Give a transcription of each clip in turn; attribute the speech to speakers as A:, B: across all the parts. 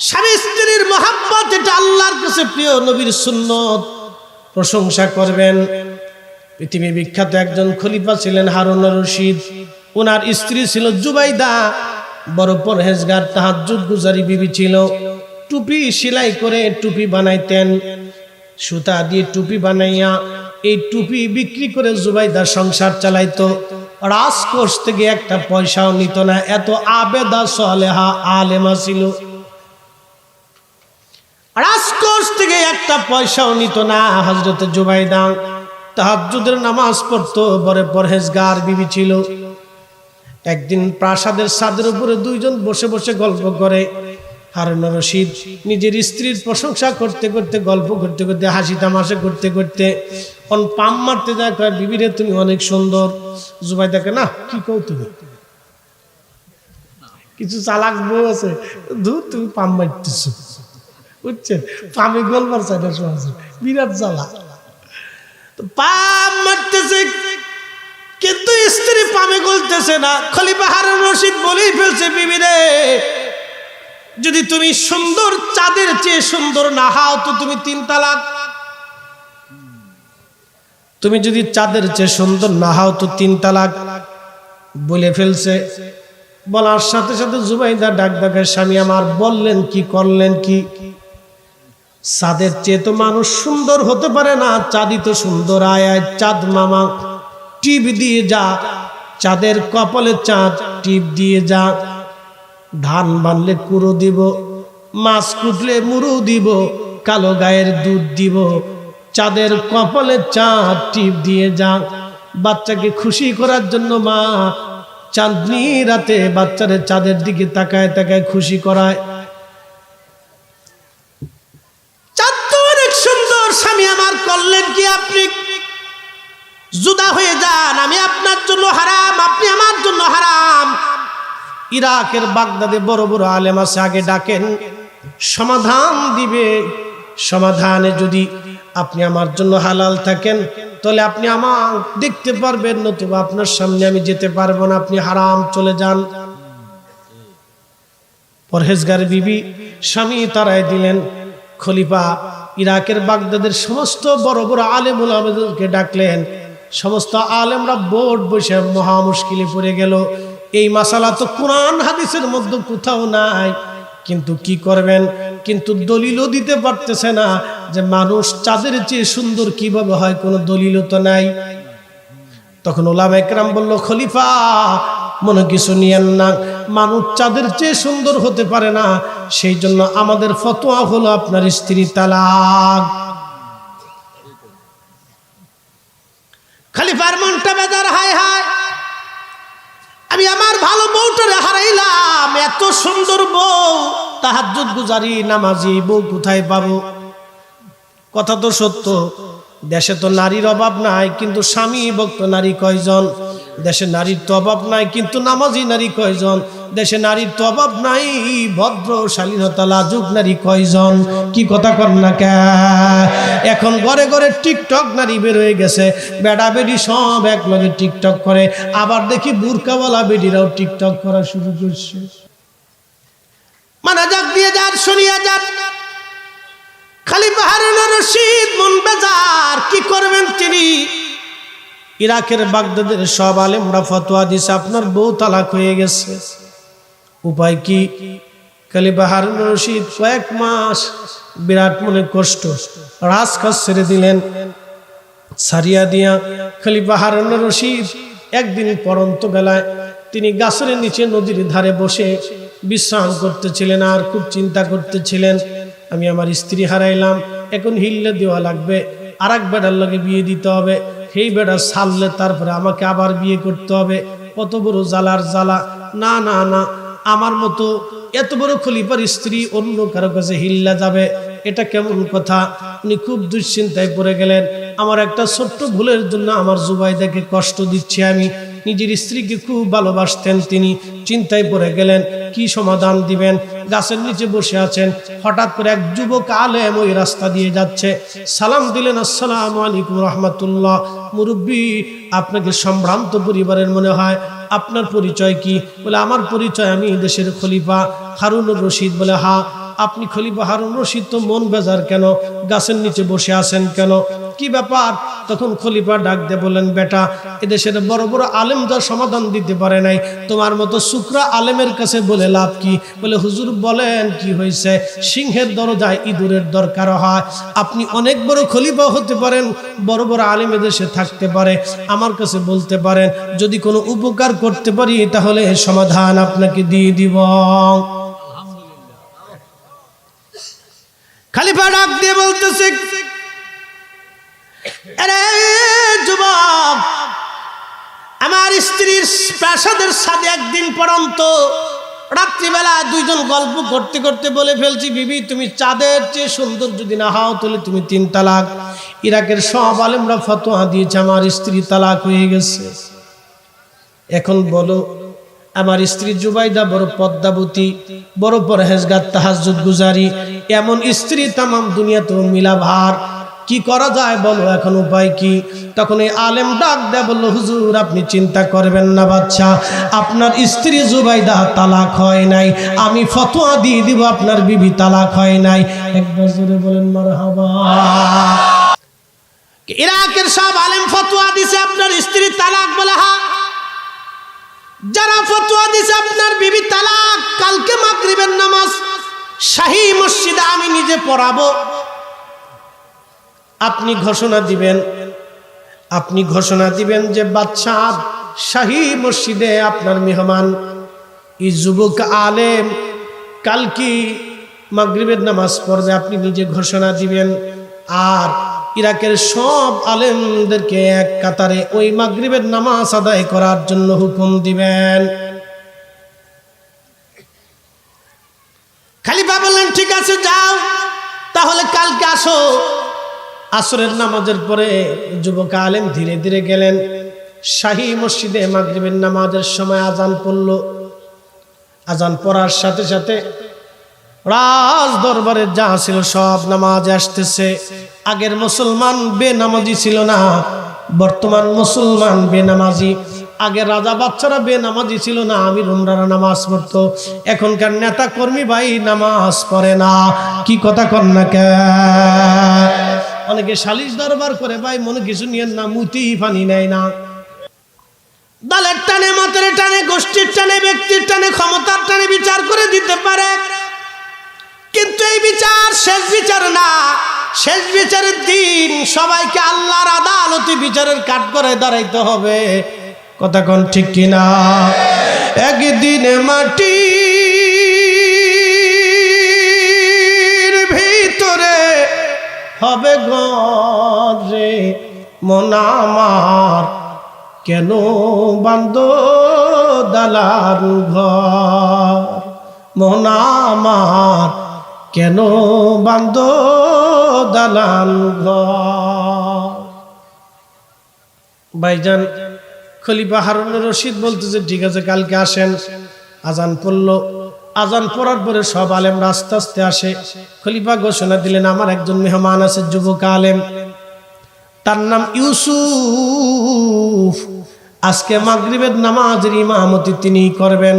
A: স্বামী স্ত্রীর মহব্বত এটা আল্লাহর কাছে প্রিয়, নবীর সুন্নত, প্রশংসা করবেন। পৃথিবীর বিখ্যাত একজন খলিফা ছিলেন হারুন রশিদ। ওনার স্ত্রী ছিল জুবাইদা, বড় পরহেজগার, তাহাজ্জুদ গুজারি বিবি ছিল। টুপি সেলাই করে টুপি বানাইতেন, সুতা দিয়ে টুপি বানাইয়া এই টুপি বিক্রি করে জুবাইদা সংসার চালাইতো। রাজকোষ থেকে একটা পয়সাও নিত না, এত আবেদা সালেহা আলেমা ছিল। রাজকোষ থেকে একটা পয়সাও নিত না হযরত জুবাইদা। তাহাজ্জুদের নামাজ পড়তো, বড় পরহেজগার বিবি ছিল। একদিন প্রাসাদের ছাদের উপরে দুইজন বসে বসে গল্প করে। হারুন রশিদ নিজের স্ত্রীর প্রশংসা করতে করতে, গল্প করতে করতে, হাসি তামাশা করতে করতে পাম মারতে যায়, কয় বিবিরে তুমি অনেক সুন্দর। জুবাইদাকে, না কি কও তুমি, কিছু চালাক বউ আছে, ধুর তুমি পাম মারতেছো, বুঝছেন, পামে গলবার চাই না, সহজে বিরাট জ্বালা। তো পাম মারতেছে কিন্তু স্ত্রী পামে গলতেছে না। খলিফা হারুন রশিদ বলেই ফেলছে, বিবিরে যদি তুমি সুন্দর চাঁদের চেয়ে সুন্দর না হও তো তুমি 3 তালাক। তুমি যদি চাঁদের চেয়ে সুন্দর না হও তো 3 তালাক বলে ফেলছে। বলার সাথে সাথে জুবাইদা ডাক ডাকে, স্বামী আমার বললেন কি করলেন কি? চাঁদের চেয়ে তো মানুষ সুন্দর হতে পারে না, চাঁদই তো সুন্দর। আয় আয় চাঁদ মামা, টিপ দিয়ে যা, চাঁদের কপালে চাঁদ টিপ দিয়ে যা। ধান বানলে কুড়ো দিব, মাছ কুটলে মুড়ো দিব, কালো গায়ের দুধ দিব, চাঁদের কপালে চাঁদ টিপ দিয়ে যা। বাচ্চাকে খুশি করার জন্য মা চাঁদনি রাতে বাচ্চারে চাঁদের দিকে তাকায় তাকায় খুশি করায়। চাঁদ তো অনেক সুন্দর, স্বামী আমার করলেন কি আপনি? জুদা হয়ে যান, আমি আপনার জন্য হারাম, আপনি আমার জন্য হারাম। ইরাকের বাগদাদে বড় বড় আলেম আছে, আগে ডাকেন, সমাধান দিবে। সমাধানে যদি আপনি আমার জন্য হালাল থাকেন তাহলে আপনি আমার দেখতে পারবেন, নতুবা আপনার সামনে আমি যেতে পারবো না, আপনি হারাম, চলে যান। পরহেজগার বিবি স্বামী তারাই দিলেন। খলিফা ইরাকের বাগদাদের সমস্ত বড় বড় আলেম ওলামাদেরকে ডাকলেন। সমস্ত আলেমরা বোর্ড বসে মহা মুশকিলে পড়ে গেল। এই মাসালা তো কোরআন হাদিসের মধ্যে কোথাও নাই, কিন্তু কি করবেন? কিন্তু দলিলও দিতে পারতেছে না যে মানুষ চাঁদের চেয়ে সুন্দর কিভাবে হয়, কোনো দলিলও তো নাই। তখন ওলামা একরাম বলল, খলিফা মনে কিছু নিয়েন না, মানুষ চাঁদের চেয়ে সুন্দর হতে পারে না, সেই জন্য আমাদের ফতোয়া হলো আপনার স্ত্রী তালাক। খলিফার মনটা বেজার, হায় হায় আমি আমার ভালো বউটারে হারাইলাম, এত সুন্দর বউ, তাহাজ্জুদ গুজারি নামাজি বউ কোথায় পাবো? কথা তো সত্য, দেশে তো নারীর অভাব নাই, কিন্তু স্বামী ভক্ত নারী কয়জন? দেশে নারীর তো অভাব নাই, কিন্তু নামাজি নারী কয়জন? দেশে নারীর তো অভাব নাই, ভদ্র শালীনতা লাজুক নারী কয়জন? কি কথা কর না কে? এখন ঘরে ঘরে টিকটক নারী বের হয়ে গেছে, বেড়া বেডি সব এক লগে টিকটক করে। আবার দেখি বুরকাওয়ালা বেডিরাও টিকটক করা শুরু করছে। মানা যাক, দিয়ে যান, শুনিয়া যান। খলিফা হারুন রশিদ মন বেজার, কি করবেন তিনি? ইরাকের বাগদাদের সব আলেমরা ফতোয়া দিছে আপনার বউ তালাক হয়ে গেছে, উপায় কি? খলিফা হারুন রশিদ কয়েক মাস বিরাট মনে কষ্ট, রাজকাজ ছেড়ে দিলেন। সারিয়া দিয়া খলিফা হারুন রশিদ একদিন পরন্ত বেলায় তিনি গাছের নিচে নদীর ধারে বসে বিশ্রাম করতেছিলেন, আর খুব চিন্তা করতেছিলেন, আমি আমার স্ত্রী হারাইলাম, এখন হিল্লে দেওয়া লাগবে, আর এক বেড়ার লগে বিয়ে দিতে হবে, সেই বেড়া ছাড়লে তারপরে আমাকে আবার বিয়ে করতে হবে, কত বড় জ্বালার জ্বালা। না না না, আমার মতো এত বড় খলিফার স্ত্রী অন্য কারো কাছে হিল্লা যাবে, এটা কেমন কথা? উনি খুব দুশ্চিন্তায় পড়ে গেলেন, আমার একটা ছোট্ট ভুলের জন্য আমার জুবাইদাকে কষ্ট দিচ্ছি আমি। নিজের স্ত্রীকে খুব ভালোবাসতেন তিনি, চিন্তায় পড়ে গেলেন কি সমাধান দিবেন। গাছের নিচে বসে আছেন, হঠাৎ করে এক যুবক আলেম ওই রাস্তা দিয়ে যাচ্ছে, সালাম দিলেন, আসসালামু আলাইকুম রাহমাতুল্লাহ। মুরব্বী, আপনাকে সম্ভ্রান্ত পরিবারের মনে হয়, আপনার পরিচয় কি? বলে আমার পরিচয় আমি দেশের খলিফা হারুন রশিদ। বলে হা, আপনি খলিফা হারুন রশিদ তো মন বেজার কেন, গাছের নিচে বসে আছেন কেন, কি ব্যাপার? তখন খলিফা ডাক দিয়ে বললেন, বেটা, এদেশের বড় বড় আলেম যা সমাধান দিতে পারে নাই, তোমার মতো শুকরা আলেমের কাছে বলে লাভ কি? বলে, হুজুর বলেন কি হয়েছে? সিংহের দরজায় ইঁদুরের দরকার হয়। আপনি অনেক বড় খলিফা হতে পারেন, বড় বড় আলেম এদেশে থাকতে পারে, আমার কাছে বলতে পারেন, যদি কোনো উপকার করতে পারি তাহলে সমাধান আপনাকে দিয়ে দিব। খলিফা ডাক দিয়ে বলতেছে, আরে যুবক, আমার স্ত্রীর প্রাসাদের সাথে একদিন পর্যন্ত রাত্রিবেলা দুইজন গল্প করতে করতে বলে ফেলছি, বিবি তুমি চাঁদের চেয়ে সুন্দর যদি না হও তাহলে তুমি 3 তালাক। ইরাকের সব আলেমরা ফতোয়া দিয়েছে আমার স্ত্রী তালাক হয়ে গেছে। এখন বলো, আমার স্ত্রী জুবাইদা বড় পদ্মাবতী, বড় পরহেজগার, তাহাজ্জুদ গুজারি, এমন স্ত্রী তামাম দুনিয়াতেও মিলাভার, কি করা যায় বলো, এখন উপায় কি? তখন এই আলেম ডাক দেয়া বলল, হুজুর আপনি চিন্তা করবেন না বাদশা, আপনার স্ত্রী জুবাইদা তালাক হয় নাই, আমি ফতোয়া দিয়ে দিব আপনার বিবি তালাক হয় নাই। একবার জোরে বলেন মারহাবা। ইরাকের সব আলেম ফতোয়া দিছে আপনার স্ত্রী তালাক, বলে হ্যাঁ। যারা ফতোয়া দিছে আপনার বিবি তালাক, কালকে মাগরিবের নামাজ শাহী মসজিদে আমি নিজে পড়াবো। আপনি ঘোষণা দিবেন যে বাদশাহ শাহী মসজিদে আপনার মেহমান এই যুবক আলেম কালকে মাগরিবের নামাজ পড়বে, আপনি নিজে ঘোষণা দিবেন। আর ইরাকের সব আলেমদেরকে এক কাতারে ওই মাগরিবের নামাজ আদায় করার জন্য হুকুম দিবেন। খলিফা বললেন, ঠিক আছে যাও, তাহলে কালকে আসো। আসরের নামাজের পরে যুবক আলেম ধীরে ধীরে গেলেন শাহী মসজিদে। মাগরিবের নামাজের সময় আজান পড়ল। আজান পড়ার সাথে সাথে রাজ দরবারে যা ছিল সব নামাজে আসতেছে। আগের মুসলমান বেনামাজি ছিল না, বর্তমান মুসলমান বেনামাজি। আগে রাজা বাচ্চারা বেনামাজি ছিল না, আমির উমরারা নামাজ পড়তো। এখনকার নেতা কর্মী ভাই নামাজ পড়ে না। কি কথা কন না কে? অনেকে সালিশ দরবার করে, ভাই মনে কিছু নিয়ে না, মুতি পানি নেয় না। দলের টানে, মতের টানে, গোষ্ঠীর টানে, ব্যক্তির টানে, ক্ষমতার টানে বিচার করে দিতে পারে, কিন্তু এই বিচার শেষ বিচার না। শেষ বিচারের দিন সবাইকে আল্লাহর আদালতে বিচারের কাঠ করে দাঁড়াইতে হবে। কথা কোন ঠিক কিনা? একদিন মাটির ভিতরে হবে ঘরে, মন আমার কেন বান্ধ দালান ঘর, মন আমার কেন বান্ধ দালান ঘর। ভাইজান খলিফা হারুন রশিদ বলতেছে, ঠিক আছে কালকে আসেন। আজান পড়লো। আজান পড়ার পরে সব আলেম আস্তে আস্তে আসে। খলিফা ঘোষণা দিলেন, আমার একজন মেহমান আছে, যুবক আলেম, তার নাম ইউসুফ। আজকে মাগরিবের নামাজের ইমামতি তিনি করবেন।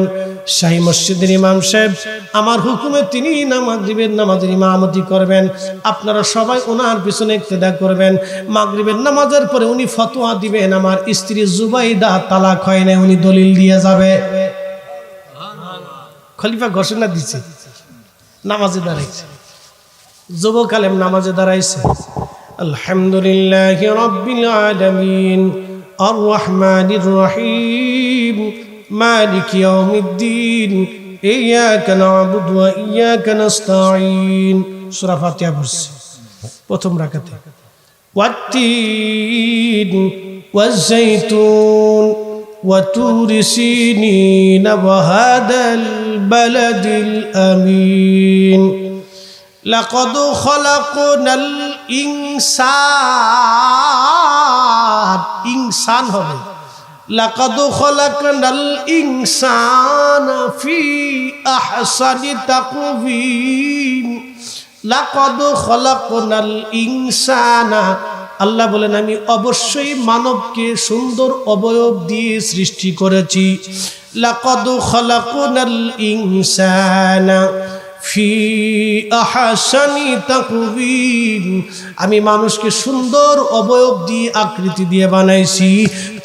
A: শাহী মসজিদের ইমাম সাহেব, আমার হুকুমে তিনি মাগরিবের নামাজের ইমামতি করবেন। আপনারা সবাই ওনার পিছনে ইক্তেদা করবেন। মাগরিবের নামাজের পরে উনি ফতোয়া দিবেন, আমার স্ত্রী জুবাইদা তালাক হয় না, উনি দলিল দিয়ে যাবে। খলিফা ঘোষণা দিছে, নামাজে দাঁড়াইছে। যুবক আলেম নামাজে দাঁড়াইছে। আলহামদুলিল্লাহি রাব্বিল আলামিন আর রহমানির রহিম মালিক ইয়াউমিদ্দিন ইয়্যাকা না'বুদু ওয়া ইয়্যাকা নাস্তাঈন। সূরা ফাতিহা পড়ছে প্রথম রাকাতে। ওয়াত-তিন ওয়াজ-যাইতুন ওয়া তুরি সিনিন ওয়া হাদাল বালাদিল আমিন। লাকাদ খালাকনাল ইনসান, ইনসান হবে লাকাদ খালাকনাল ইনসানা ফি আহসানি তাকওয়িম। লাকাদ খালাকনাল ইনসানা, আল্লাহ বলেন আমি অবশ্যই মানবকে সুন্দর অবয়ব দিয়ে সৃষ্টি করেছি। লাকাদ খালাকনাল ইনসানা ফি আহসানি তাকওয়িম, আমি মানুষকে সুন্দর অবয়ব দিয়ে আকৃতি দিয়ে বানাইছি।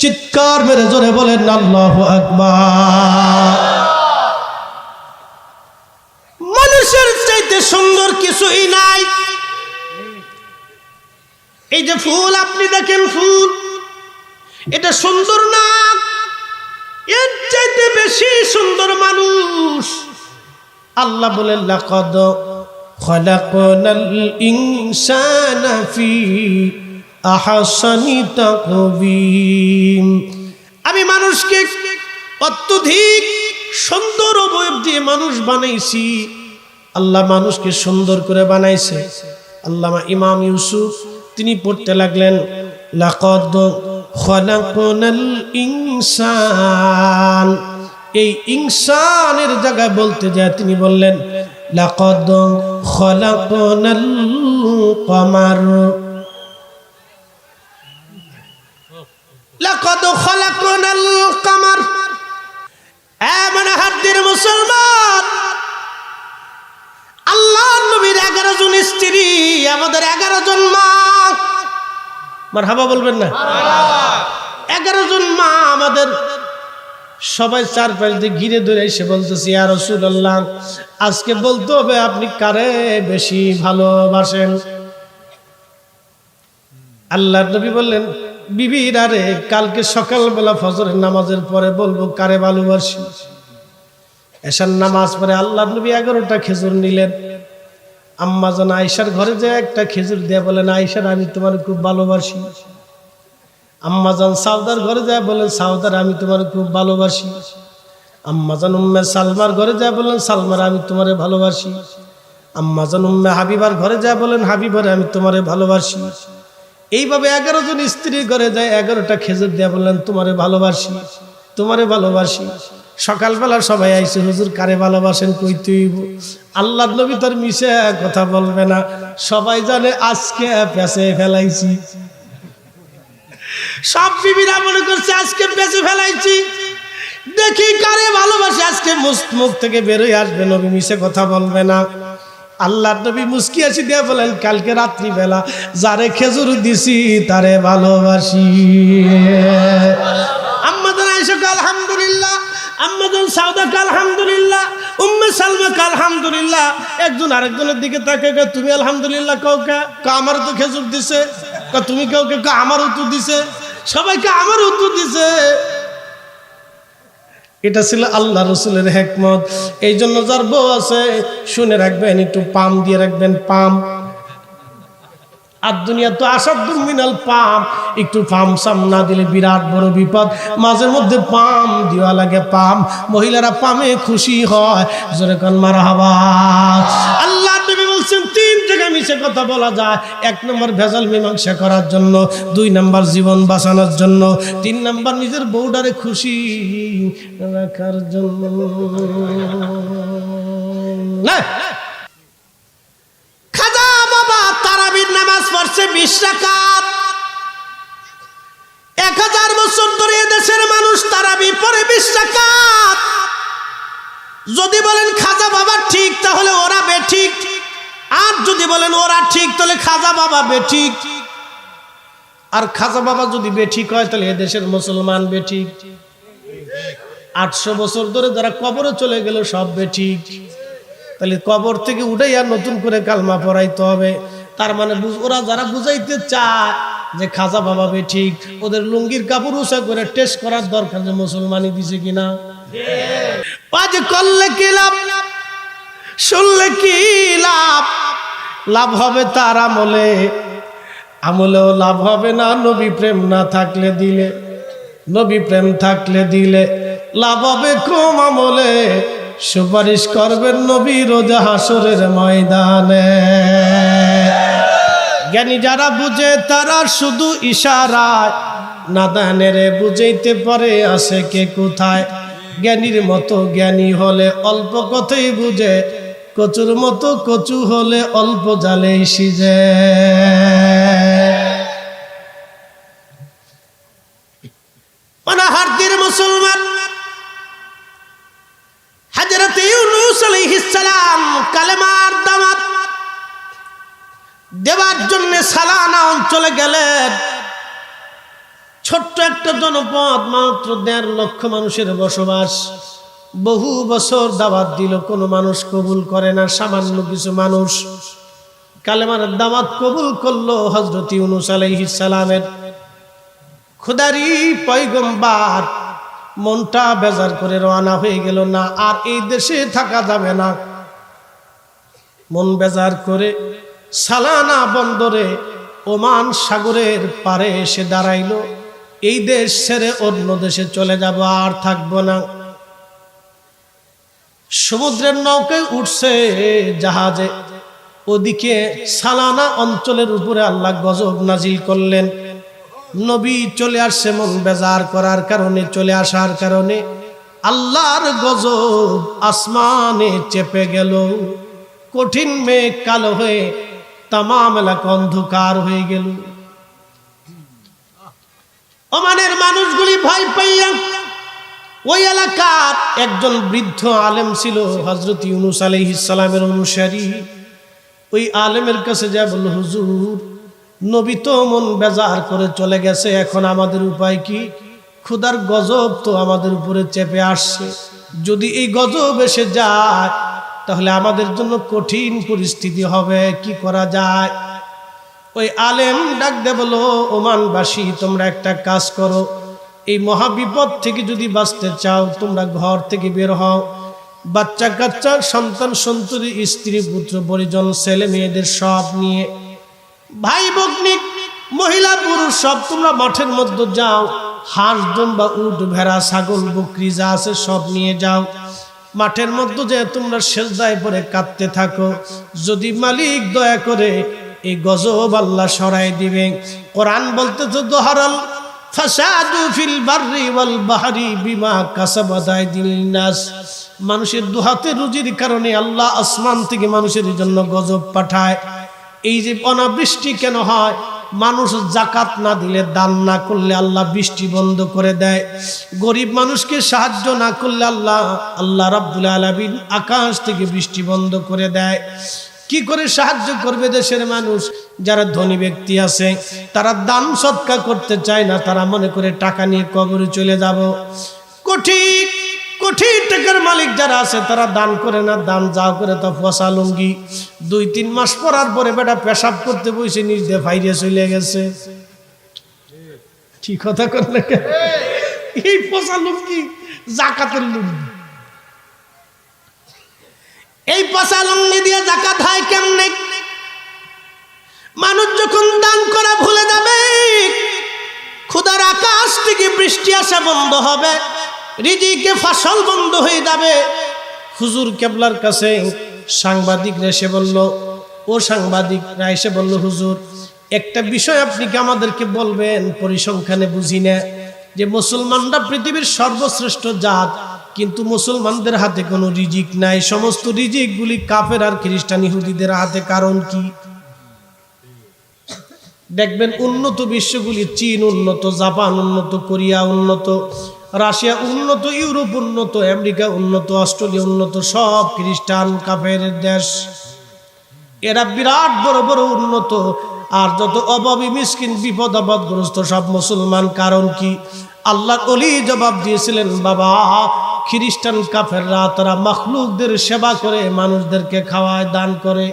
A: চিৎকার মেরে জোরে বলেন আল্লাহু আকবার। মানুষের চাইতে সুন্দর কিছুই নাই। এই যে ফুল আপনি দেখেন, ফুল এটা সুন্দর না, এর চাইতে বেশি সুন্দর মানুষ। আল্লাহ বলেন লাকাদ খলাকনাল ইনসানা ফি আহসানি তাকওয়িম, আমি মানুষকে অত্যধিক সুন্দর অবয়ব দিয়ে মানুষ বানাইছি। আল্লাহ মানুষকে সুন্দর করে বানাইছে। আল্লামা ইমাম ইউসুফ তিনি পড়তে লাগলেন লাকাদ খলাকনাল ইনসান, এই ইনসানের জায়গায় বলতে যায় তিনি বললেন লাকাদ খলাকনাল কমার, লাকাদ খলাকনাল কমার। মানে হাদ্দির মুসলমান, আল্লাহ নবীর 11 জন স্ত্রী, আমাদের 11 জন মা। মারহাবা বলবেন না? 11 জন মা আমাদের। সবাই চারপাশ দিয়ে ঘিরে ধরে এসে বলতেছি ইয়া রাসূলুল্লাহ, আজকে বলতে হবে আপনি কারে বেশি ভালোবাসেন। আল্লাহর নবী বললেন বিবির, আরে কালকে সকালবেলা ফজরের নামাজের পরে বলবো কারে ভালোবাসি। এশার নামাজ পড়ে আল্লাহর নবী 11টা খেজুর নিলেন। আম্মা জান আয়েশার ঘরে যায় একটা খেজুর দিয়ে বলেন আয়েশার, আমি তোমার খুব ভালোবাসি। আম্মা জান সাউদার ঘরে যায় বলেন সাউদার, আমি তোমার খুব ভালোবাসি। আম্মা জান উম্মে সালমার ঘরে যায় বলেন সালমার, আমি তোমারে ভালোবাসি। আম্মা জান উম্মে হাবিবার ঘরে যায় বলেন হাবিবার, আমি তোমারে ভালোবাসি। এইভাবে 11 জন স্ত্রীর ঘরে যায় 11টা খেজুর দিয়ে বললেন তোমারে ভালোবাসি, তোমারে ভালোবাসি। সকালবেলা সবাই আইসে, হুজুর কারে ভালোবাসেন কইতে হইব। আল্লাহর নবী তার মিশে কথা বলবে না, সবাই জানে আজকে পেঁচে ফেলাইছি। সব বিবিরা মনে করছে আজকে পেঁচে ফেলাইছি, দেখি কারে ভালোবাসে। আজকে মুখ থেকে বেরোয় আসবে, নবী মিশে কথা বলবে না। আল্লাহর নবী মুস্কি হাসি দিয়ে বলেন কালকে রাত্রি বেলা যারে খেজুর দিছি তারে ভালোবাসি। আম্মা জান আয়েশা কা আলহামদুলিল্লাহ, আম্মা জান সাউদা কা আলহামদুলিল্লাহ, উম্মে সালমা কা আলহামদুলিল্লাহ। একজন আরেকজনের দিকে তাকায় তুমি আলহামদুলিল্লাহ কও কা? আমারও তো খেজুর দিছে। তুমি কাউকে আমারও তো দিছে, সবাইকে আমারও তো দিছে। এটা ছিল আল্লাহ রসুলের হিকমত। এই জন্য যার বউ আছে শুনে রাখবেন, একটু পাম দিয়ে রাখবেন, পাম। আর দুনিয়া তো আসাদু মিনাল পাম, একটু পাম সাম না দিলে বিরাট বড় বিপদ। মাঝে মধ্যে পাম দেওয়া লাগে, পাম। মহিলারা পামে খুশি হয়, জোরে কান মারহাবা। আল্লাহ নবী বলছেন 3 জায়গায় মিছে কথা বলা যায়। 1 নম্বর ভেজাল মীমাংসা করার জন্য, 2 নম্বর জীবন বাঁচানোর জন্য, 3 নম্বর নিজের বউডারে খুশি রাখার জন্য। খাজা বাবা তারাবির নামাজ পড়ছে 20 রাকাত। 1000 বছর ধরে দেশের মানুষ তারাবি পড়ে 20 রাকাত। যদি বলেন খাজা বাবা ঠিক তাহলে ওরা বেঠিক, আর যদি বলেন ওরা ঠিক তাহলে খাজা বাবা বেঠিক। আর খাজা বাবা যদি বেঠিক হয় তাহলে এদেশের মুসলমান বেঠিক। 800 বছর ধরে যারা কবরে চলে গেল সব বেঠিক। তাহলে কবর থেকে উঠে আর নতুন করে কালমা পড়াইতে হবে। তার মানে ওরা যারা বুঝাইতে চায় যে খাজা বাবা বেঠিক, ওদের লুঙ্গির কাপড় উঁচা করে টেস্ট করার দরকার যে মুসলমানই দিছে কিনা। আজ করলে কি লাভ, শুনলে কি লাভ? লাভ হবে তার আমলে, আমলেও লাভ হবে না নবী প্রেম না থাকলে দিলে। নবী প্রেম থাকলে দিলে লাভ হবে কম, আমলে সুপারিশ করবেন নবী রোজ হাসরের ময়দানে। জ্ঞানী যারা বুঝে তারা শুধু ইশারায়, নাদানের বুঝাইতে পারে আসে কে কোথায়। জ্ঞানীর মতো জ্ঞানী হলে অল্প কথাই বুঝে, কচুর মতো কচু হলে অল্প জালেই সিজে। অনাহারদের মুসলমান হযরত ইউনূস আলাইহিস সালাম কালে দেওয়ার জন্য সালানা অঞ্চলে গেলেন। ছোট্ট একটা জনপদ, মাত্র 1.5 লক্ষ মানুষের বসবাস। বহু বছর দাওয়াত দিল, কোনো মানুষ কবুল করে না। সামান্য কিছু মানুষ কালেমার দাওয়াত কবুল করলো। হযরত ইউনূস আলাইহিস সালামের খোদারি পয়গম্বর মনটা বেজার করে রওনা হয়ে গেল, না আর এই দেশে থাকা যাবে না। মন বেজার করে সালানা বন্দরে ওমান সাগরের পারে এসে দাঁড়াইলো। এই দেশ ছেড়ে অন্য দেশে চলে যাব, আর থাকবো না। সমুদ্রের নৌকায় উঠছে, জাহাজে। ওদিকে সালানা অঞ্চলের উপরে আল্লাহ গজব নাজিল করলেন। নবী চলে আসছে, মন বেজার করার কারণে, চলে আসার কারণে আল্লাহর গজব আসমানে চেপে গেল। কঠিন মেঘ কালো হয়ে তামাম এলাকা অন্ধকার হয়ে গেল। ওমানের মানুষগুলি ভয় পাইয়া, ওই এলাকার একজন বৃদ্ধ আলেম ছিল, হযরত ইউনূস আলাইহিস সালামের অনুসারী। ওই আলেমের কাছে যা বলল, হুজুর, নবী তো মন বেজার করে চলে গেছে, এখন আমাদের উপায় কি? খোদার গজব তো আমাদের উপরে চেপে আসছে। যদি এই গজব এসে যায় তাহলে আমাদের জন্য কঠিন পরিস্থিতি হবে, কি করা যায়? ওই আলেম ডাক দে বলো, ওমানবাসী, তোমরা একটা কাজ করো। এই মহাবিপদ থেকে যদি বাঁচতে চাও, তোমরা ঘর থেকে বের হও। বাচ্চা কাচ্চা, সন্তান সন্ততি, স্ত্রী পুত্র পরিজন, ছেলে মেয়েদের সব নিয়ে, ভাই বগ্নিক, মহিলা পুরুষ সব তোমরা মাঠের মধ্যে যাও। হাঁস, দুম্বা, উট, ভেড়া, ছাগল, বকরি যা আছে সব নিয়ে যাও। মাঠের মধ্যে যে তোমরা সেজদায় পড়ে কাঁদতে থাকো। যদি মালিক দয়া করে এই গজব আল্লাহ সরাই দিবে। কোরআন বলতেছে, দোহারাল ফাসাদু ফিল বাররি ওয়াল বাহরি বিমা কাসাবাত আইদিন নাস। মানুষের দুহাতে রুজির কারণে আল্লাহ আসমান থেকে মানুষের জন্য গজব পাঠায়। এই যে অনাবৃষ্টি কেন হয়? মানুষ যাকাত না দিলে, দান না করলে আল্লাহ বৃষ্টি বন্ধ করে দেয়। গরিব মানুষকে সাহায্য না করলে আল্লাহ রাব্বুল আলামিন আকাশ থেকে বৃষ্টি বন্ধ করে দেয়। কি করে সাহায্য করবে দেশের মানুষ? যারা ধনী ব্যক্তি আছে তারা দান সদকা করতে চায় না, তারা মনে করে টাকা নিয়ে কবরে চলে যাব। কোটি কোটি টাকার মালিক যারা আছে তারা দান করে না, দান যাও করে তা ফসা লুঙ্গি। 2-3 মাস পরার পরে বেটা পেশাব করতে বসে নিজ দিয়ে ফাইরে চলে গেছে। কি কথা করলে? এই ফসা লুঙ্গি জাকাতের লুঙ্গি। এই পচা লুঙ্গি দিয়ে যাকাত হয় কেমনে? মানুষ যখন দান করা ভুলে যাবে, খোদার আকাশ থেকে বৃষ্টি আসা বন্ধ হবে, রিজিকে ফসল বন্ধ হয়ে যাবে। হুজুর কেবলার কাছে সাংবাদিকরা এসে বলল, সাংবাদিকরা এসে বলল, হুজুর, একটা বিষয় আপনি কি আমাদেরকে বলবেন? পরিসংখ্যানে বুঝি না যে মুসলমানরা পৃথিবীর সর্বশ্রেষ্ঠ জাত, কিন্তু মুসলমানদের হাতে কোনো রিজিক নাই। সমস্ত রিজিকগুলি কাফের আর খ্রিস্টান ইহুদিদের হাতে। কারণ কি? দেখবেন উন্নত বিশ্বগুলি, চীন উন্নত, জাপান উন্নত, কোরিয়া উন্নত, রাশিয়া উন্নত, ইউরোপ উন্নত, আমেরিকা উন্নত, অস্ট্রেলিয়া উন্নত, সব খ্রিস্টান কাফের দেশ। এরা বিরাট বড় বড় উন্নত, আর যত অভাবী মিসকিন বিপদ আপদগ্রস্ত সব মুসলমান। কারণ কি? আল্লাহর ওলি জবাব দিয়েছিলেন, বাবা, খ্রিস্টান কাফেররা তারা মাখলুকদের সেবা করে, মানুষদেরকে খাওয়ায়, দান করে।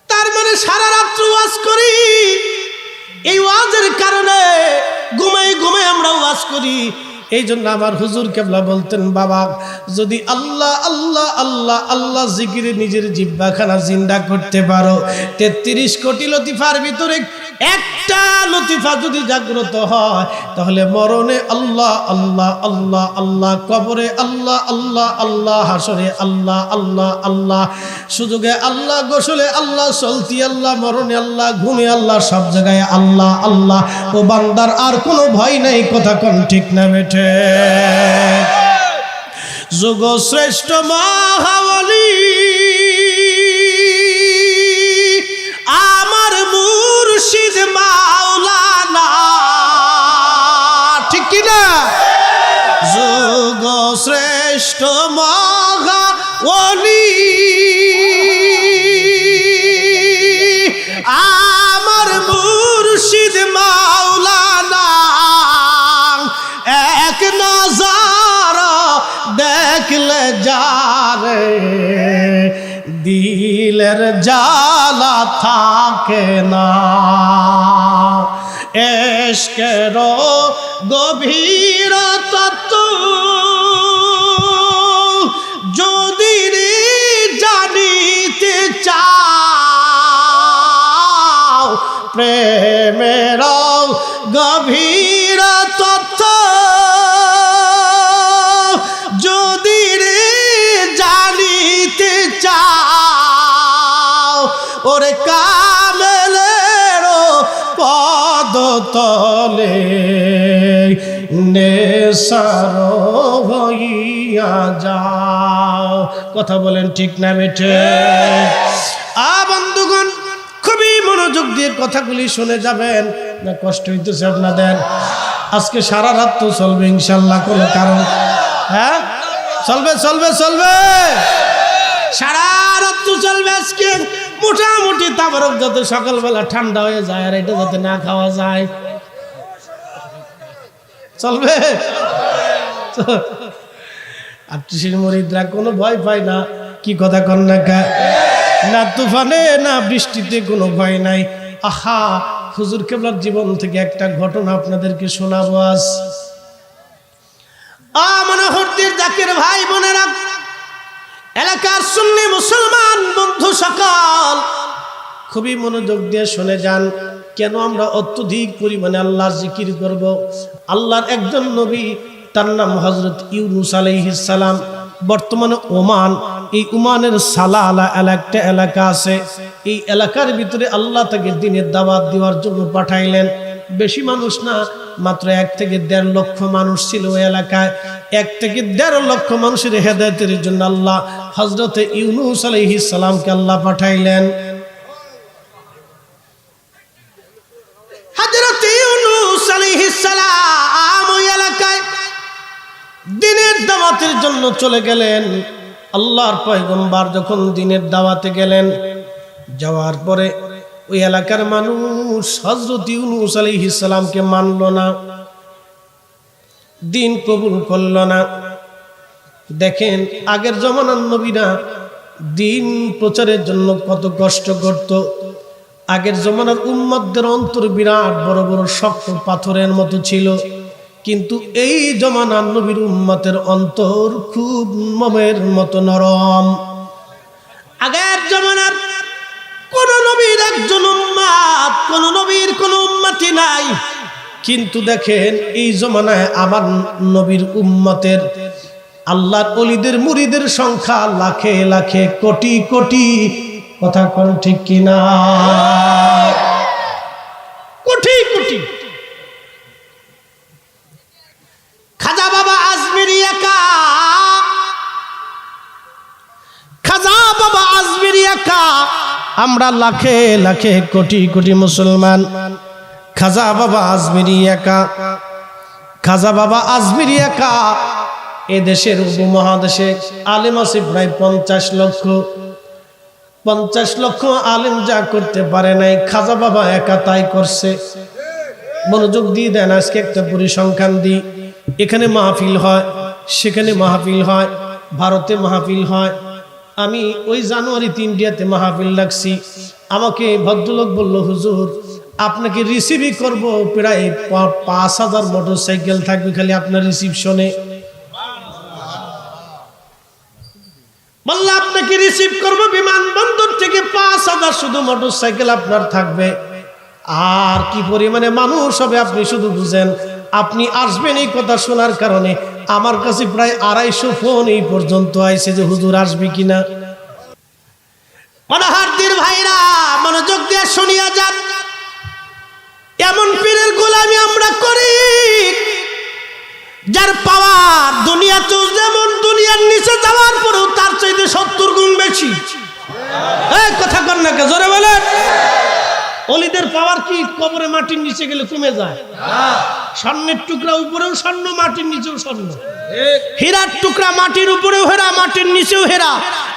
A: তার মানে সারা রাত্র ওয়াজ করি, এই ওয়াজের কারণে ঘুমাই ঘুমাই আমরা ওয়াজ করি। এই জন্য আমার হুজুর কেবলা বলতেন, বাবা, যদি আল্লাহ আল্লাহ আল্লাহ আল্লাহ জিকিরে নিজের জিহ্বাখানা জিন্দা করতে পারো, 33 কোটি লতিফার ভিতরে একটা লতিফা যদি জাগ্রত হয়, তাহলে মরণে আল্লাহ আল্লাহ আল্লাহ আল্লাহ, কবরে আল্লাহ আল্লাহ আল্লাহ, হাসরে আল্লাহ আল্লাহ আল্লাহ, সুযোগে আল্লাহ, গোসলে আল্লাহ, চলতি আল্লাহ, মরণে আল্লাহ, ঘুমে আল্লাহ, সব জায়গায় আল্লাহ আল্লাহ। ও বান্দার আর কোনো ভয় নাই। কথা কোন ঠিক না বেঠে? যুগ শ্রেষ্ঠ মহাবলী আমার মুর্শিদ মাওলানা, ঠিক কিনা? যুগ শ্রেষ্ঠ মহাবলী দিলের জ্বালা থাকে না, এশকের গভীর তত্ত্ব যদি জানিতে চাও, প্রেমের গভীর তত্ত্ব যদি জানিতে চাও, ওরে কামেলের পদ তলে নেশার হইয়া যাও। কথা বলেন ঠিক না বেঠে? বন্ধুগণ, খুবই মনোযোগ দিয়ে কথাগুলি শুনে যাবেন, না কষ্ট হইতেছে আপনাদের? আজকে সারা রাত তো চলবে ইনশাল্লাহ, কোনো কারণ? হ্যাঁ, চলবে চলবে চলবে, সারা রাত তো চলবে আজকে। মোটামুটি তাবারক যাতে সকালবেলা ঠান্ডা হয়ে যায় আর এটা যাতে না খাওয়া যায়, চলবে। আটত্রিশের মরিদরা কোনো ভয় পায় না, কি কথা কন না, না তুফানে না বৃষ্টিতে কোনো ভয় নাই। আহা, হুজুর কেবলার জীবন থেকে একটা ঘটনা আপনাদেরকে শোনাবো আজ। মনোহরদের জাকির ভাই বোনেরা, এলাকার সুন্নি মুসলমান বন্ধু সকল, খুবই মনোযোগ দিয়ে শুনে যান। কেন আমরা অত্যধিক পরিমাণে আল্লাহর জিকির করব? আল্লাহর একজন নবী, তার নাম হযরত ইউনূস আলাইহিস সালাম, বর্তমানে ওমান, এই ওমানের সালালা একটা এলাকা আছে, এই এলাকার ভিতরে আল্লাহ তাকে দ্বীনের দাওয়াত দেওয়ার জন্য পাঠাইলেন। বেশি মানুষ না, মাত্র 1 থেকে 1.5 লক্ষ মানুষ ছিল ওই এলাকায়। 1 থেকে 1.5 লক্ষ মানুষের হেদায়েতের জন্য আল্লাহ হযরত ইউনূস আলাইহিস সালামকে আল্লাহ পাঠাইলেন। হযরত ইউনূস আলাইহিস সালাম ওই এলাকায় দ্বীনের দাওয়াতের জন্য চলে গেলেন। আল্লাহর পয়গম্বর যখন দ্বীনের দাওয়াতে গেলেন, যাওয়ার পরে ওই এলাকার মানুষ হযরত ইউনূস আলাইহিস সালামকে মানল না, দ্বীন কবুল করল না। দেখেন, আগের জমানার নবীরা দ্বীন প্রচারের জন্য কত কষ্ট করত। আগের জমানার উম্মতদের অন্তর বিরাট বড় বড় শক্ত পাথরের মতো ছিল, কিন্তু এই জমানার নবীর উম্মতের অন্তর খুব মোমের মতো নরম। আগের জমানার কোন নবীর একজন উম্মত, কোন নবীর কোন উম্মতি নাই, কিন্তু দেখেন এই জমানায় আমার নবীর উম্মতের, আল্লাহর ওলিদের মুরিদের সংখ্যা লাখে লাখে, কোটি কোটি। কথা কোন ঠিক কিনা? কোটি কোটি। খাজা বাবা আজমিরি একা, খাজা বাবা আজমিরি একা, আমরা লাখে লাখে কোটি কোটি মুসলমান। খাজা বাবা আজমিরি একা, খাজা বাবা আজমিরি একা। এ দেশের উপমহাদেশে আলেম আছে প্রায় 50 লক্ষ। 50 লক্ষ আলেম যা করতে পারে নাই, খাজা বাবা একা তাই করছে। মনোযোগ দিয়ে দেন, আজকে একটা পরিসংখ্যান দিই। এখানে মাহফিল হয়, সেখানে মাহফিল হয়, ভারতে মাহফিল হয়। আমি ওই জানুয়ারিতে ইন্ডিয়াতে মাহফিল লাগছি। আমাকে ভদ্রলোক বলল, হুজুর আপনাকে রিসিভই করব, প্রায় 5000 মোটরসাইকেল থাকবে খালি আপনার রিসিপশনে। বললাম আপনাকে রিসিভ করব বিমানবন্দর থেকে, 5000 শুধু মোটরসাইকেল আপনার থাকবে। আর কি পরিমাণে মানুষ হবে আপনি শুধু বুঝেন। আপনি আসবেন এই কথা শোনার কারণে আমার কাছে প্রায় 250 ফোন এই পর্যন্ত আইছে যে হুজুর আসবে কিনা। মনোহরদের ভাইরা, মনোযোগ দিয়ে শুনিয়া যান। এমন পীরের গোলামি আমরা করি যার পাওয়ার দুনিয়াতেও যেমন, দুনিয়ার নিচে যাওয়ার পরেও তার চাইতে 70 গুণ বেশি। এই কথা কর না, জোরে বলেন। অলিদের পাওয়ার কি কবরে মাটির নিচে গেলে কমে যায়? স্বর্ণের টুকরা উপরেও স্বর্ণ, মাটির নিচেও স্বর্ণ। হীরার টুকরা মাটির উপরেও হেরা, মাটির নিচেও হেরা।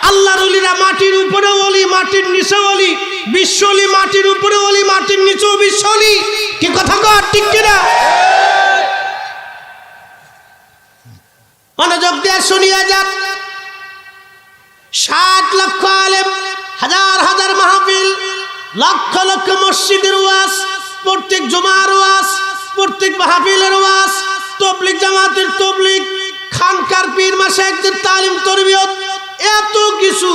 A: আল্লাহর ওলিরা মাটির উপরেও ওলি, মাটির নিচেও ওলি। বিশ্ব ওলি মাটির উপরেও ওলি, মাটির নিচেও বিশ্ব ওলি। কি কথা কর ঠিক কিনা? মনোযোগ দিয়ে শুনিয়া যান। 60 লক্ষ আলেম হাজার হাজার মাহফিল, লক্ষ লক্ষ মসজিদের ওয়াজ, প্রত্যেক জুমার ওয়াজ, প্রত্যেক মাহফিলের ওয়াজ, তাবলীগ জামাতের তাবলীগ, খানকার পীর মাশায়েখদের তালিম তরবিয়ত, এত কিছু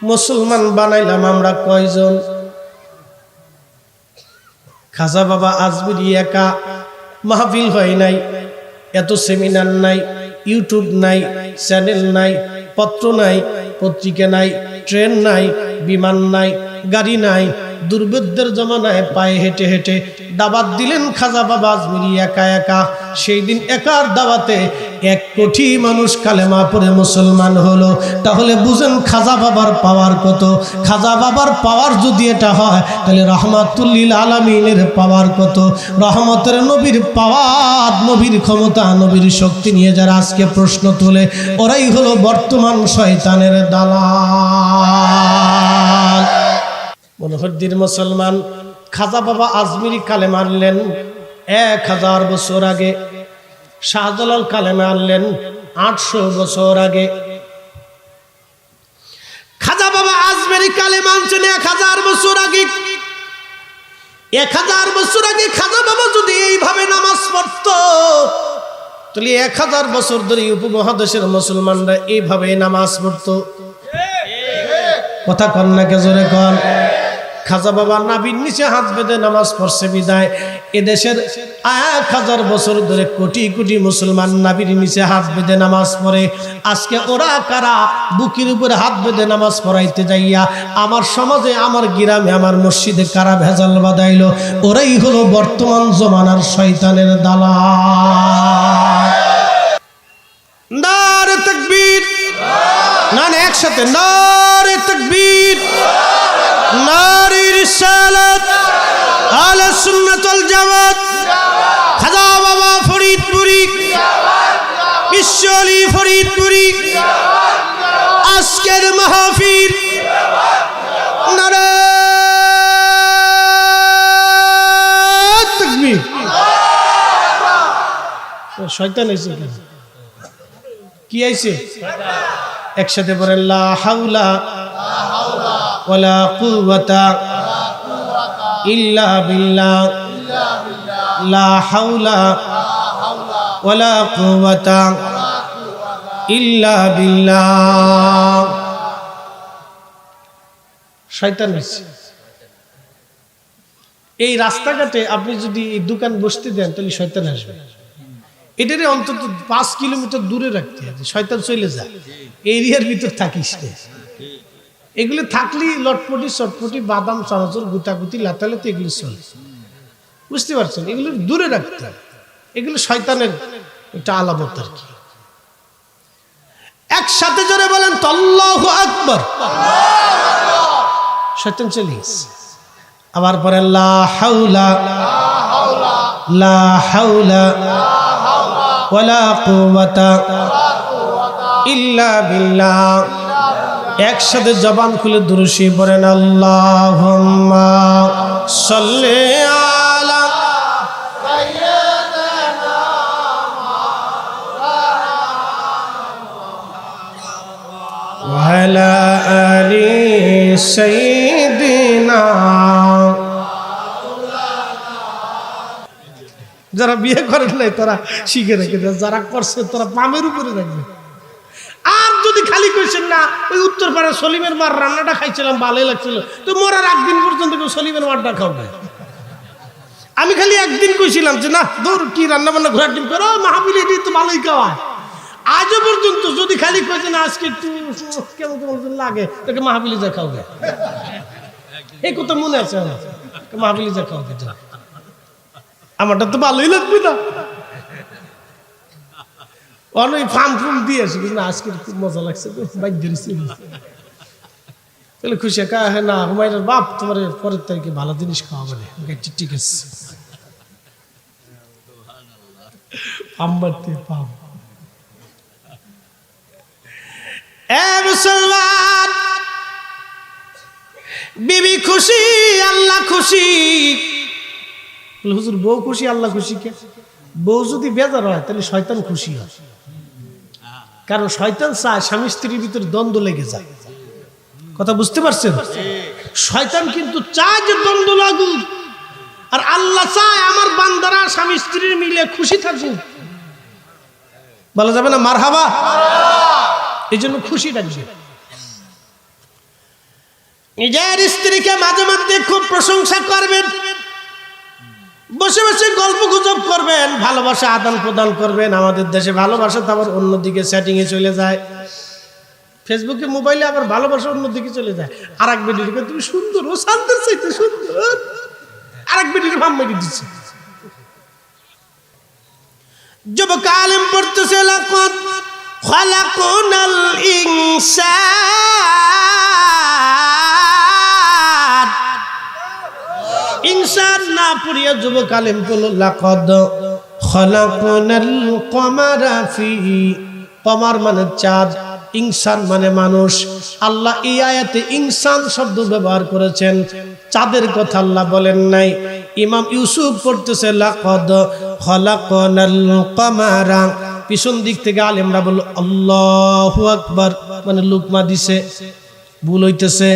A: মুসলমান বানাইলাম আমরা কয়জন? খাজা বাবা আজমিরি একা মাহফিল হয় নাই, এত সেমিনার নাই, ইউটিউব নাই, চ্যানেল নাই, পত্র নাই, পত্রিকা নাই, ট্রেন নাই, বিমান নাই, গাড়ি নাই, দুর্বৃত্তের জমানায় পায়ে হেঁটে হেঁটে দাওয়াত দিলেন খাজা বাবা আজমিরি একা একা। সেই দিন একার দাওয়াতে 1 কোটি মানুষ কালেমা পড়ে মুসলমান হলো। তাহলে বুঝেন খাজা বাবার পাওয়ার কত। খাজা বাবার পাওয়ার যদি এটা হয় তাহলে রহমাতুল লিল আলামিনের পাওয়ার কত। রহমতের নবীর পাওয়ার, নবীর ক্ষমতা, নবীর শক্তি নিয়ে যারা আজকে প্রশ্ন তোলে ওরাই হলো বর্তমান শয়তানের দালাল। মনোহরদির মুসলমান খাজা বাবা আজমিরি কালেমা আনলেন 1000 বছর আগে, শাহজালাল কালেমা আনলেন 800 বছর আগে। খাজা বাবা আজমিরি কালেমা আনছেন 1000 বছর আগে। 1000 বছর আগে খাজা বাবা যদি এইভাবে নামাজ পড়তো তাহলে 1000 বছর ধরে উপমহাদেশের মুসলমানরা এইভাবে নামাজ পড়তো। কথা কন না কে জোরে কন। খাজা বাবা নাভির নিচে হাত বেঁধে নামাজ পড়ছে বিদায় এদেশের 1000 বছর ধরে কোটি কোটি মুসলমান নাভির নিচে হাত বেঁধে নামাজ পড়ে। আজকে ওরা কারা বুকের উপরে হাত বেঁধে নামাজ পড়াইতে যাইয়া আমার সমাজে, আমার গ্রামে, আমার মসজিদে কারা ভেজাল বাঁধাইলো? ওরাই হলো বর্তমান জমানার শয়তানের দালাল। নারে তাকবীর, না না একসাথে নারে তাকবীর, নারে রিসালাত, আহলে সুন্নাত ওয়াল জামাত, খাজা বাবা ফরিদপুরি, বিশ্বলি ফরিদপুরি, আজকের মাহফিল নারে তাকবীর। শয়তান এসে কি আইছে? একসাথে বলেন লা হাওলা ওয়ালা কুওয়াতা ইল্লা বিল্লাহ, লা হাওলা ওয়ালা কুওয়াতা ইল্লা বিল্লাহ। শয়তান আছে এই রাস্তাঘাটে। আপনি যদি এই দোকান বসতে দেন তাহলে শয়তান আসবে। এটারে অন্তত 5 কিলোমিটার দূরে রাখতে হবে, শয়তান চলে যায়। এরিয়ার ভিতর থাকিস না। এগুলো থাকলেই লটপটি চটপটি বাদাম চানাচুর গুতাগুতি লাতালাতে এগুলো চলে, বুঝতে পারছেন? এগুলো দূরে রাখতে হবে। এগুলো শয়তানের একটা আলামত আর কি। একসাথে জোরে বলেন তো আল্লাহু আকবার। শয়তান চলে গেছে। আবার পরে লা হাওলা লা হাওলা ওয়ালা কুওয়াতা ইল্লা বিল্লাহ। একসাথে জবান খুলে দুরূশি পড়েন আল্লাহুম্মা সাল্লি আলা সাইয়্যিদিনা ওয়া আলা আলি সাইয়্যিদিনা। যারা বিয়ে করেন নাই তারা শিখে রেখে দেয়, যারা করছে তারা পামের উপরে রাখবে। আর যদি খালি কইছেন না ওই উত্তরপাড়া সলিমের মার রান্নাটা খাইছিলাম ভালোই লাগছিল, তো মরার একদিন পর্যন্ত কেউ সলিমের মারটা খাওয়াবে। আমি খালি একদিন কইছিলাম যে না দূর কি রান্না বান্না ঘোরার ডিম করো মাহফিল, এটি তো ভালোই খাওয়ায়। আজও পর্যন্ত যদি খালি কইছেন আজকে একটু কেমন কেমন লাগে তোকে মাহফিলে যা খাওয়াবে, এই কথা মনে আছে আমার, মাহফিলে যা খাওয়াবে। আমারটা তো ভালোই লাগবে না, অনেক ফার্ম ফুম দিয়ে আসি কিন্তু আজকে খুব মজা লাগছে, তাহলে খুশি কা হ্যাঁ না হুমায়ুনের বাপ তোমার পরের তারিখে ভালো জিনিস খাওয়াবে না। ঠিক আছে মুসলমান বিবি খুশি আল্লাহ খুশি। হুজুর বউ খুশি আল্লাহ খুশি কে? বউ যদি বেজার হয় তাহলে শয়তান খুশি হয়, কারণ শয়তান চায় স্বামী স্ত্রীর ভিতরে দ্বন্দ্ব লেগে যায়। কথা বুঝতে পারছেন? শয়তান কিন্তু চায় যে দ্বন্দ্ব লাগুক, আর আল্লাহ চায় আমার বান্দারা স্বামী স্ত্রীর মিলে খুশি থাকুক। বলা যাবে না মারহাবা? এই জন্য খুশি ডাকবে। নিজের স্ত্রীকে মাঝে মধ্যে খুব প্রশংসা করবেন, বসে বসে গল্প গুজব করবেন, ভালোবাসা আদান প্রদান করবেন। আমাদের দেশে ভালোবাসা তো আবার অন্যদিকে সেটিংয়ে চলে যায়, ফেসবুকে মোবাইলে আবার ভালোবাসা অন্যদিকে চলে যায়। আর এক বেডিকে তুমি সুন্দর, ও শান্তের চাইতে সুন্দর, আর এক বেডির ভাম মেরে দিচ্ছে। যুবক আলেম পড়তেছে লাকাদ খালাকনাল ইনসান, ইনসান না পড়িয়া যুবক আলেম বলল লাকাদ খালাকনাল কমারা ফি, কমার মানে চাঁদ, ইনসান মানে মানুষ। আল্লাহ এই আয়াতে ইনসান শব্দ ব্যবহার করেছেন, চাঁদের কথা আল্লাহ বলেন নাই। ইমাম ইউসুফ পড়তেছে লাকাদ খালাকনাল কমারা, পিছন দিক থেকে আলেমরা বলল আল্লাহু আকবার, মানে লুকমা দিছে, ভুল হইতেছে।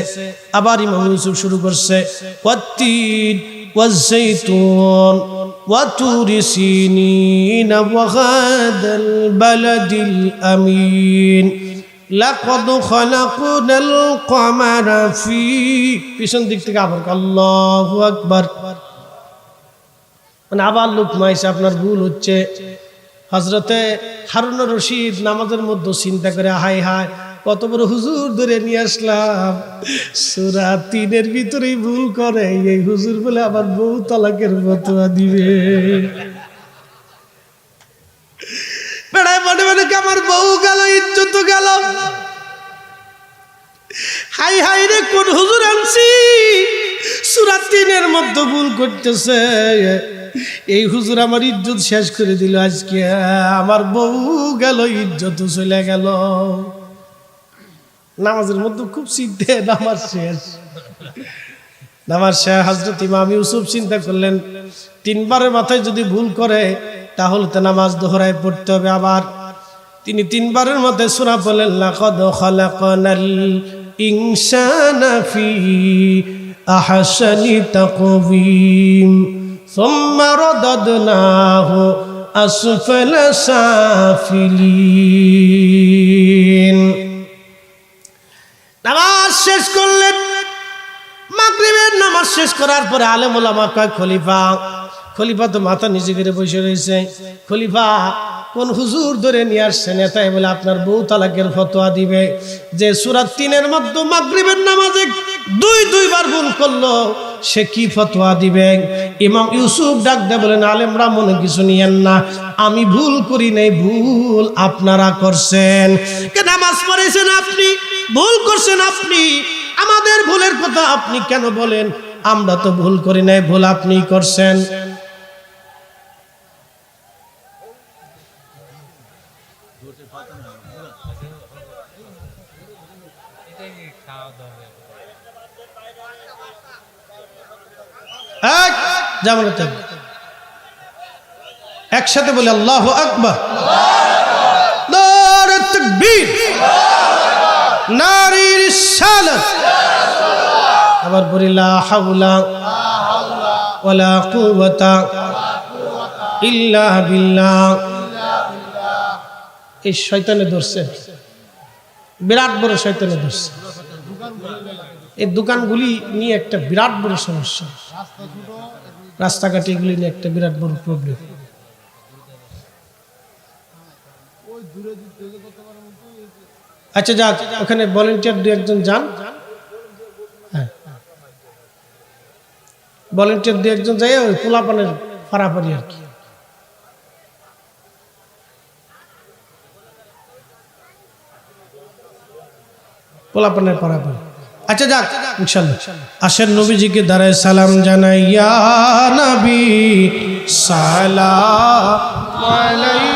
A: আবার ইমাম ইউসুফ শুরু করছে ওয়াত্তিন ওয়াজ্জাইতুন ওয়াতুরি সিনিন ওয়া হাদাল বালাদিল আমিন লাকাদ খালাকনাল কমারা ফি, পিছন দিক থেকে আবার আল্লাহু আকবার, মানে আবার লুকমা এসে আপনার ভুল হচ্ছে। হযরতে হারুন রশিদ নামাজের মধ্যে চিন্তা করে হায় হায় কত বড় হুজুর ধরে নিয়ে আসলাম, সূরা ৩-এর ভিতরেই ভুল করে, এই হুজুর বলে আবার বউ তালাকের ফতোয়া দিবে। বেড়ায় মনে মনে আমার বউ গেল, ইজ্জত গেল, হাই হাই রে কোন হুজুর আনছি, সূরা ৩-এর মধ্যে ভুল করতেছে, এই হুজুর আমার ইজ্জত শেষ করে দিল, আজকে আমার বউ গেল, ইজ্জত চলে গেল। নামাজের মধ্যে খুব চিন্তা, নামাজ শেষ। হযরত ইমাম ইউসুফ চিন্তা করলেন ৩বারের মাথায় যদি ভুল করে তাহলে তো নামাজ দোহরায় পড়তে হবে। আবার তিনি ৩বারের মধ্যে সূরা বলেন লাকাদ খালাকনাল ইনসানা ফি আহসানি তাকওয়িম সুম্মা রাদাদনাহু আসফালা সাফিলিন। নামাজ শেষ করলেন, মাগরিবের নামাজ শেষ করার পরে আলেম ওলামা কয় খলিফা তো মাথা নিচে করে বসে রয়েছে, খলিফা কোন হুজুর ধরে নিয়ে আসছেন, এটাই বলে আপনার বউ তালাকের ফতোয়া দিবে। যে সূরা ৩-এর মধ্যে মাগরিবের নামাজে দুইবার ভুল করলো, সে কি ফতোয়া দিবে? ইমাম ইউসুফ ডাক দিয়ে বলেন আলেমরা মনে কিছু নিয়েন না, আমি ভুল করি নাই, ভুল আপনারা করছেন। নামাজ পড়েছেন আপনি, ভুল করছেন আপনি, আমাদের ভুলের কথা আপনি কেন বলেন? আমরা তো ভুল করি নাই, ভুল আপনি করছেন। একসাথে বলে আল্লাহু আকবার, নারে তাকবীর, নারে রিসালাত, আবার বলি লা হাওলা ওয়ালা কুওয়াতা ইল্লা বিল্লাহ। এই শয়তানে ধরছে, বিরাট বড় শয়তানে ধরছে। এই দোকানগুলি নিয়ে একটা বিরাট বড় সমস্যা, রাস্তাঘাটে এগুলি নিয়ে একটা বিরাট বড় প্রবলেম। আচ্ছা যাক, ওখানে ভলেন্টিয়ার ২-১ যান, হ্যাঁ ভলেন্টিয়ার ২-১ যাই, ওই পোলাপানের পারাপারি আর কি। পোলাপানের পারাপারি। আচ্ছা যাক ইনশাআল্লাহ আসেন নবীজিকে দাঁড়ায় সালাম জানাই, ইয়া নবী সালাম আলাইহি।